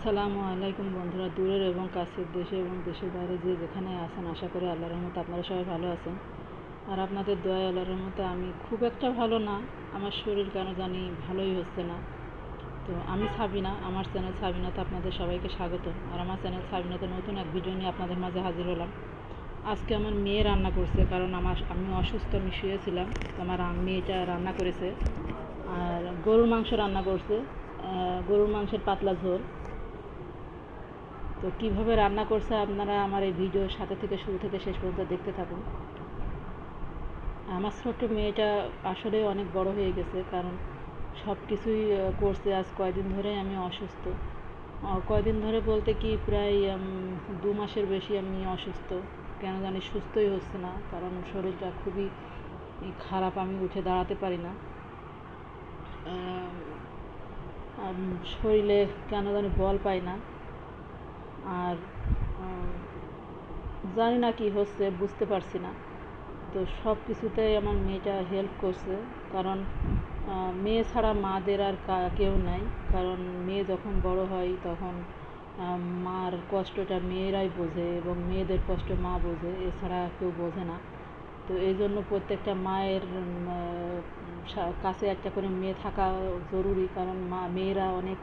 আসসালামু আলাইকুম বন্ধুরা, দূরের এবং কাছের, দেশে এবং দেশের বাইরে যে যেখানে আছেন, আশা করি আল্লাহর রহমতে আপনারা সবাই ভালো আছেন। আর আপনাদের দোয়ায় আল্লাহর রহমতে আমি খুব একটা ভালো না। আমার শরীর কেন জানি ভালোই হচ্ছে না। তো আমি সাবিনা, আমার চ্যানেল সাবিনাতে আপনাদের সবাইকে স্বাগত। আর আমার চ্যানেল সাবিনাতে নতুন এক ভিডিও নিয়ে আপনাদের মাঝে হাজির হলাম। আজকে আমার মেয়ে রান্না করছে, কারণ আমি অসুস্থ, আমি শুয়েছিলাম। তো আমার মেয়েটা রান্না করেছে, আর গরুর মাংস রান্না করছে, গরুর মাংসের পাতলা ঝোল। তো কীভাবে রান্না করছে আপনারা আমার এই ভিডিওর সাথে থেকে শুরু থেকে শেষ পর্যন্ত দেখতে থাকুন। আমার ছোট্ট মেয়েটা আসলে অনেক বড় হয়ে গেছে, কারণ সব কিছুই করছে। আজ কয়দিন ধরে আমি অসুস্থ, কয়দিন ধরে বলতে কি প্রায় 2 মাসের বেশি আমি অসুস্থ। কেন জানি সুস্থই হচ্ছে না, কারণ শরীরটা খুবই খারাপ, আমি উঠে দাঁড়াতে পারি না। শরীরে কেন জানি বল পাই না, আর জানি না কি হচ্ছে, বুঝতে পারছি না। তো সব কিছুতেই আমার মেয়েটা হেল্প করছে, কারণ মেয়ে ছাড়া মাদের আর কেউ নাই। কারণ মেয়ে যখন বড় হয় তখন মার কষ্টটা মেয়েরাই বোঝে, এবং মেয়েদের কষ্ট মা বোঝে, এছাড়া কেউ বোঝে না। তো এই জন্য প্রত্যেকটা মায়ের কাছে একটা করে মেয়ে থাকা জরুরি, কারণ মেয়েরা অনেক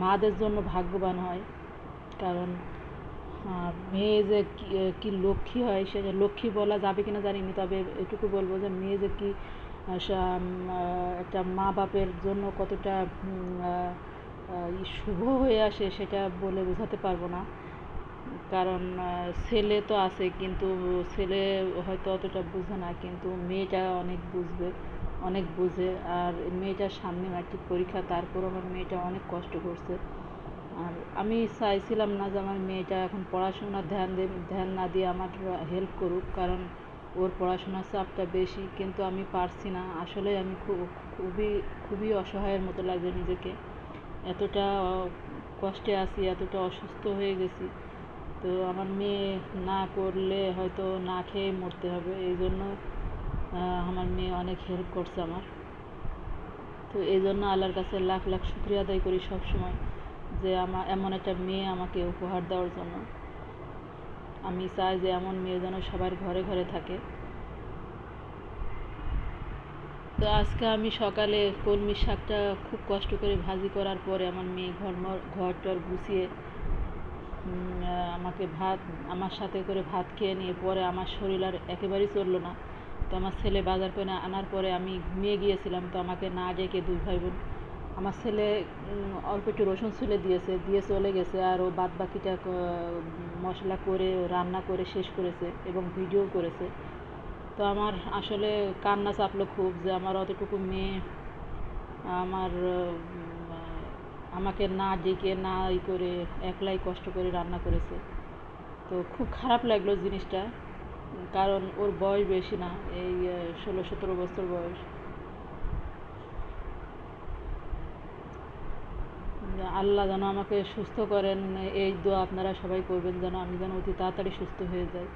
মাদের জন্য ভাগ্যবান হয়। কারণ মেয়ে যে কি লক্ষ্মী হয়, সেটা লক্ষ্মী বলা যাবে কিনা জানি না, তবে এটুকু বলবো যে মেয়ে যে কি একটা মা বাপের জন্য কতটা শুভ হয়ে আসে, সেটা বলে বোঝাতে পারবো না। কারণ ছেলে তো আছে, কিন্তু ছেলে হয়তো অতটা বুঝে না, কিন্তু মেয়েটা অনেক বুঝবে, অনেক বুঝে। আর মেয়েটার সামনে ম্যাট্রিক পরীক্ষা, তারপর আমার মেয়েটা অনেক কষ্ট করছে। আর আমি চাইছিলাম না যে আমার মেয়েটা এখন পড়াশোনার ধ্যান না দিয়ে আমার হেল্প করুক, কারণ ওর পড়াশোনার চাপটা বেশি। কিন্তু আমি পারছি না, আসলে আমি খুবই অসহায়ের মতো লাগে নিজেকে। এতটা কষ্টে আছি, এতটা অসুস্থ হয়ে গেছি। তো আমার মেয়ে না করলে হয়তো না খেয়ে মরতে হবে, এই জন্য আমার মেয়ে অনেক হেল্প করছে আমার। তো এই জন্য আল্লাহর কাছে লাখ লাখ শুকরিয়া আদায় করি সব সময়, যে আমার এমন একটা মেয়ে আমাকে উপহার দেওয়ার জন্য। আমি চাই যে এমন মেয়ে যেন সবার ঘরে ঘরে থাকে। তো আজকে আমি সকালে কলমি শাকটা খুব কষ্ট করে ভাজি করার পরে আমার মেয়ে ঘর টর গুছিয়ে আমার সাথে করে ভাত খেয়ে নিয়ে পরে আমার শরীর আর একেবারেই চললো না। তো আমার ছেলে বাজার করে আনার পরে আমি ঘুমিয়ে গিয়েছিলাম। তো আমাকে না ডেকে 2 ভাই বোন, আমার ছেলে অল্প একটু রসুন ছুলে দিয়ে চলে গেছে, আর ও বাদ বাকিটা মশলা করে রান্না করে শেষ করেছে এবং ভিডিও করেছে। তো আমার আসলে কান্না চাপলো খুব, যে আমার অতটুকু মেয়ে আমার আমাকে না ডেকে না করে একলাই কষ্ট করে রান্না করেছে। তো খুব খারাপ লাগলো জিনিসটা, কারণ ওর বয়স বেশি না, এই 16-17 বছর বয়স। আল্লাহ যেন আমাকে সুস্থ করেন, এই দোয়া আপনারা সবাই করবেন, যেন আমি যেন অতি তাড়াতাড়ি সুস্থ হয়ে যাই।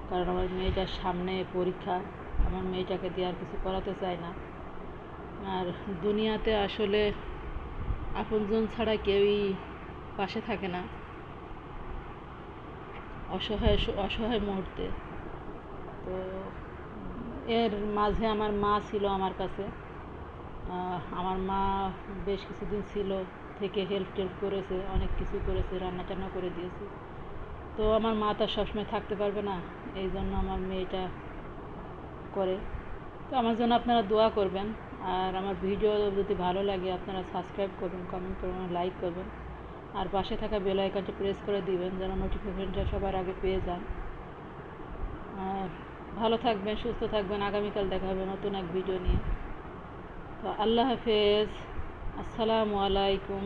কারণ আমার মেয়েটার সামনে পরীক্ষা, আমার মেয়েটাকে দিয়ে আর কিছু করাতে চাই না। আর দুনিয়াতে আসলে আপনজন ছাড়া কেউই পাশে থাকে না অসহায় মুহূর্তে। তো এর মাঝে আমার মা ছিল আমার কাছে। আমার মা বেশ কিছুদিন ছিল, থেকে হেল্প করেছে, অনেক কিছু করেছে, রান্না টান্না করে দিয়েছে। তো আমার মা তার সবসময় থাকতে পারবে না, এই জন্য আমার মেয়েটা করে। তো আমার জন্য আপনারা দোয়া করবেন, আর আমার ভিডিও যদি ভালো লাগে আপনারা সাবস্ক্রাইব করবেন, কমেন্ট করবেন, লাইক করবেন, আর পাশে থাকা বেল আইকনটি প্রেস করে দিবেন, যেন নোটিফিকেশনটা সবার আগে পেয়ে যান। আর ভালো থাকবেন, সুস্থ থাকবেন। আগামীকাল দেখা হবে নতুন এক ভিডিও নিয়ে। তো আল্লাহ হাফেজ, আসসালামু আলাইকুম।